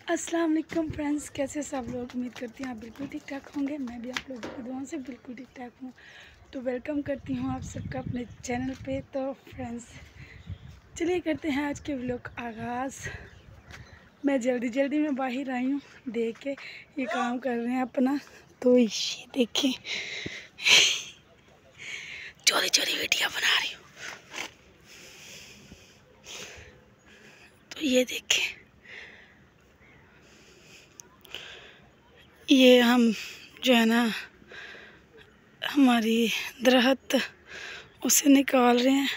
अस्सलाम वालेकुम फ्रेंड्स, कैसे सब लोग। उम्मीद करती हैं आप बिल्कुल ठीक ठाक होंगे। मैं भी आप लोगों की दुआओं से बिल्कुल ठीक ठाक हूँ। तो वेलकम करती हूँ आप सबका अपने चैनल पे। तो फ्रेंड्स चलिए करते हैं आज के व्लॉग का आगाज़। मैं जल्दी में बाहर आई हूँ, देख के ये काम कर रहे हैं अपना। तो ये देखें, चोरी वीडियो बना रही हूँ। तो ये देखें, ये हम जो है ना हमारी दरख्त उसे निकाल रहे हैं।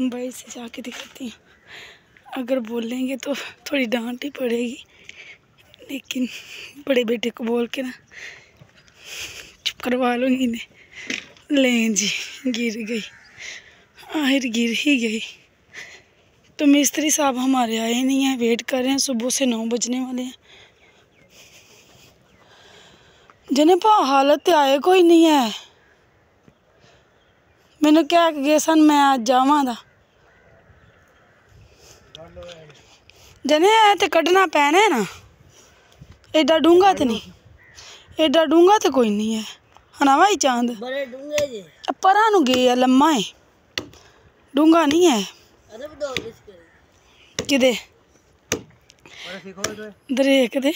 भाई से जाके दिखाती हूँ, अगर बोलेंगे तो थोड़ी डांट ही पड़ेगी, लेकिन बड़े बेटे को बोल के ना चुप करवा लूँगी इन्हें। लें जी, गिर गई, आखिर गिर ही गई। तो मिस्त्री साहब हमारे आए नहीं हैं, वेट कर रहे हैं। सुबह से 9 बजने वाले हैं। जिन्हें पा हालत आए कोई नहीं है। मैंने क्या गए सन मैं आज जावा जने ते कढ़ना पैना है ना। एडा डूंगा तो नहीं, एडा डूंगा तो कोई नहीं है। हना भाई चांद बड़े डूंगे जी, परा नु गए है, लम्मा है, डूंगा नहीं है। किदे दरेक दे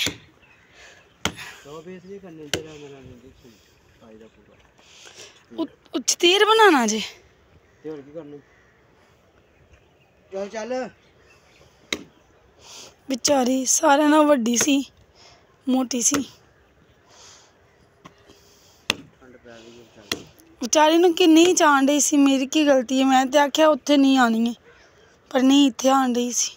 उच्च तीर बनाना जी। बेचारी सारे ना वड्डी सी, मोटी सी, बेचारी नूं किन्नी चाण डई सी। मेरी की गलती है, मैं ते आख्या उत्थे नहीं आनी है, पर नहीं इत्थे आण डई सी।